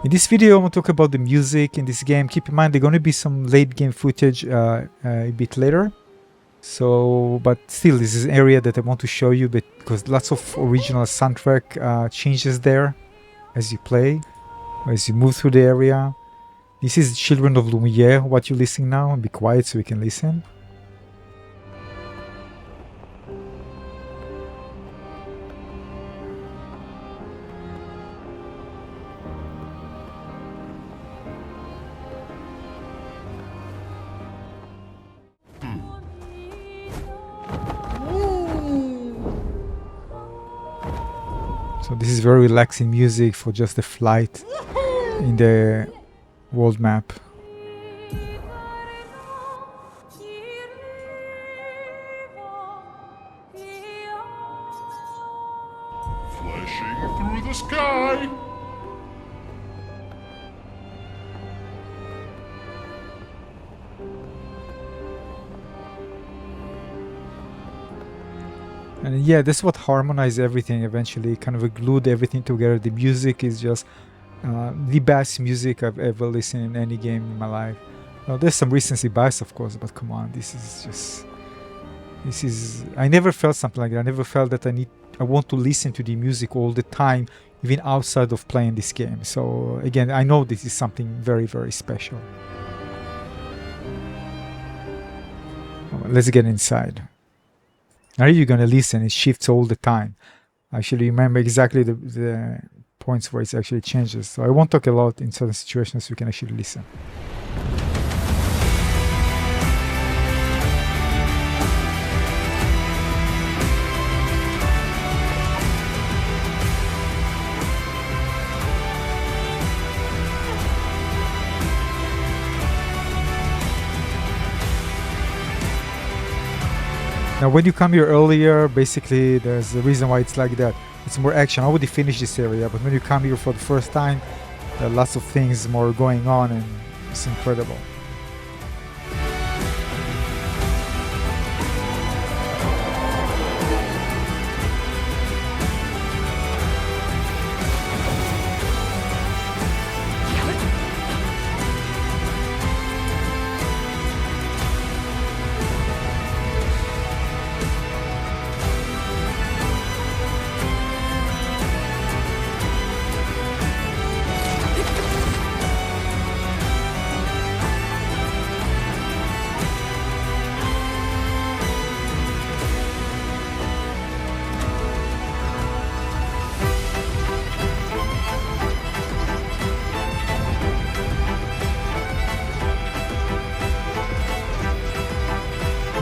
In this video, I want to talk about the music in this game. Keep in mind, there's going to be some late game footage a bit later. So, but still, this is an area that I want to show you because lots of original soundtrack changes there as you play, as you move through the area. This is Children of Lumière, what you're listening now. Be quiet so we can listen. So this is very relaxing music for just a flight in the world map. Flashing through the sky. And yeah, this is what harmonized everything eventually, kind of glued everything together. The music is just the best music I've ever listened in any game in my life. Now, there's some recency bias, of course, but come on, I never felt something like that. I never felt that I want to listen to the music all the time, even outside of playing this game. So again, I know this is something very, very special. Let's get inside. Now you're going to listen, it shifts all the time. I actually remember exactly the points where it actually changes. So I won't talk a lot in certain situations, so you can actually listen. Now when you come here earlier, basically there's a reason why it's like that. It's more action. I already finished this area, but when you come here for the first time, there are lots of things more going on and it's incredible.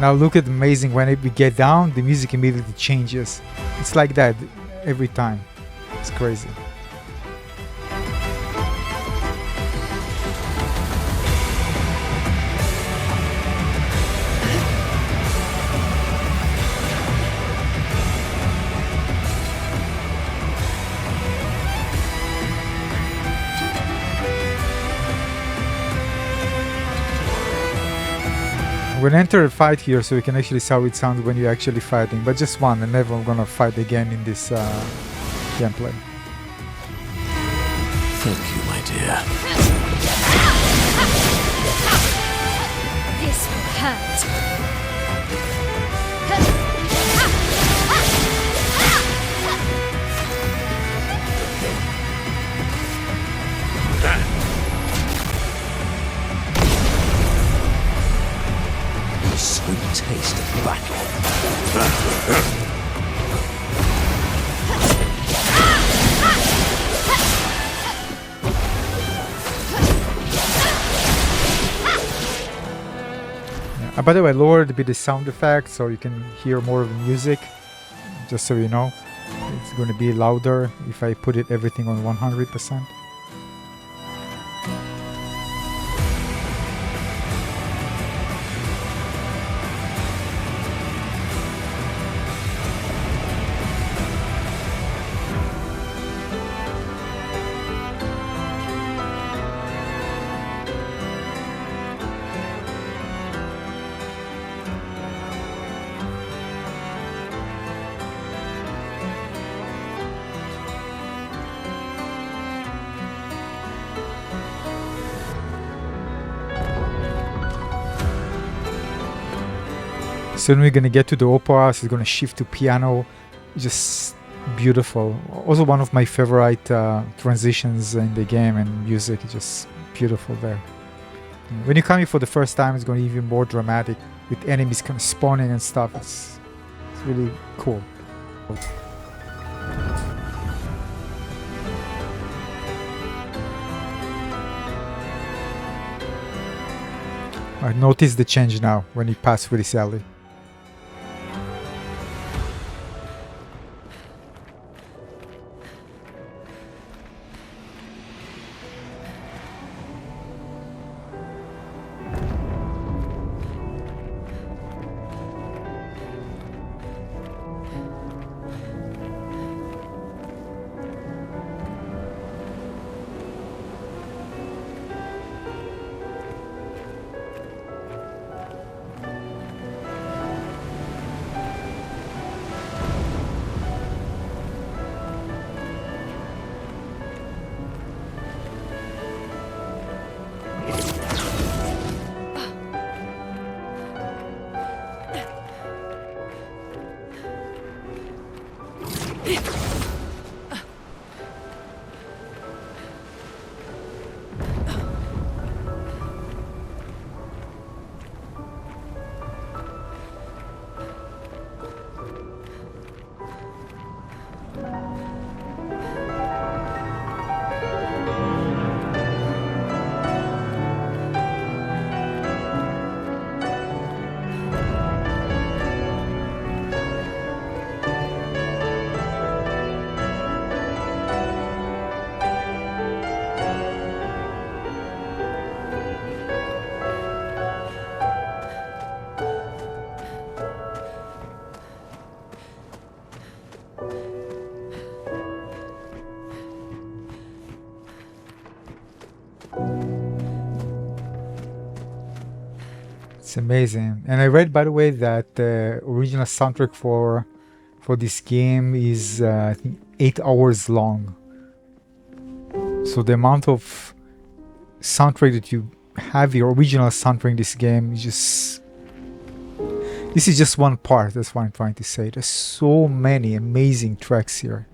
Now look at amazing, when we get down, the music immediately changes. It's like that every time. It's crazy. We'll enter a fight here so you can actually see how it sounds when you're actually fighting, but just one, and never gonna fight again in this gameplay. Thank you, my dear. This will hurt. Sweet taste of battle. By the way, I lowered a bit the sound effects so you can hear more of the music. Just so you know, it's going to be louder if I put everything on 100%. Soon we're gonna get to the opera, so it's gonna shift to piano. Just beautiful. Also one of my favorite transitions in the game, and music is just beautiful there. When you come here for the first time, it's going to be even more dramatic with enemies kind of spawning and stuff. It's really cool. I notice the change now when you pass through this alley. It's amazing. And I read, by the way, that the original soundtrack for this game is I think 8 hours long. So the amount of soundtrack that you have, your original soundtrack in this game, is just... This is just one part, that's what I'm trying to say. There's so many amazing tracks here.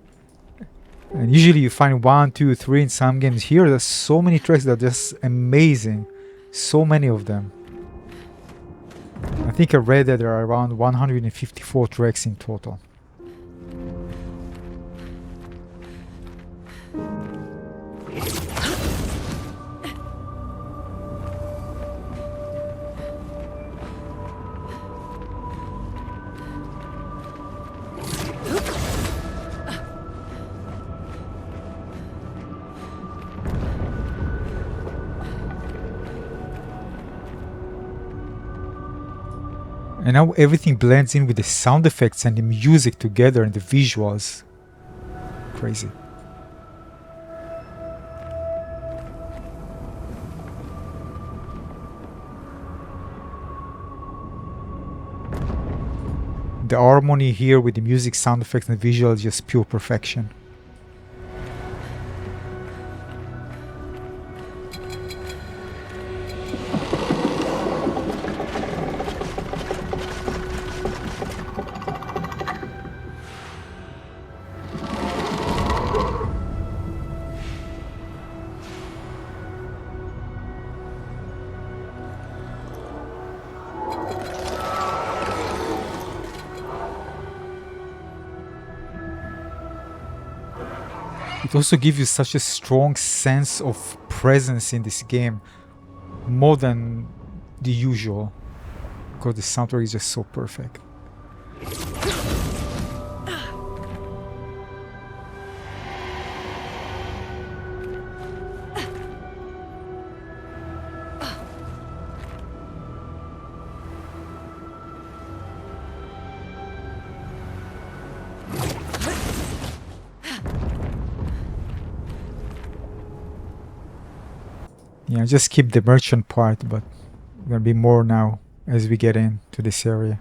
And usually you find 1, 2, 3 in some games. Here there's so many tracks that are just amazing. So many of them. I think I read that there are around 154 tracks in total. And now everything blends in with the sound effects and the music together and the visuals. Crazy. The harmony here with the music, sound effects and visuals is just pure perfection. It also gives you such a strong sense of presence in this game, more than the usual, because the soundtrack is just so perfect. Yeah, just keep the merchant part, but there'll be more now as we get into this area.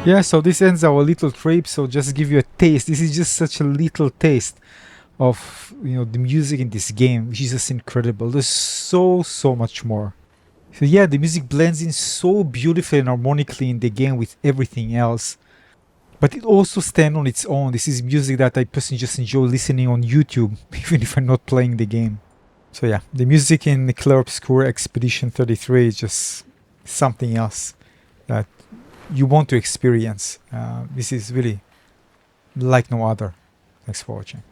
Yeah, so this ends our little trip. So just give you a taste. This is just such a little taste of the music in this game, which is just incredible. There's so much more. So yeah, the music blends in so beautifully and harmonically in the game with everything else. But it also stands on its own. This is music that I personally just enjoy listening on YouTube, even if I'm not playing the game. So yeah, the music in the Clair Obscur Expedition 33 is just something else that you want to experience. This is really like no other. Thanks for watching.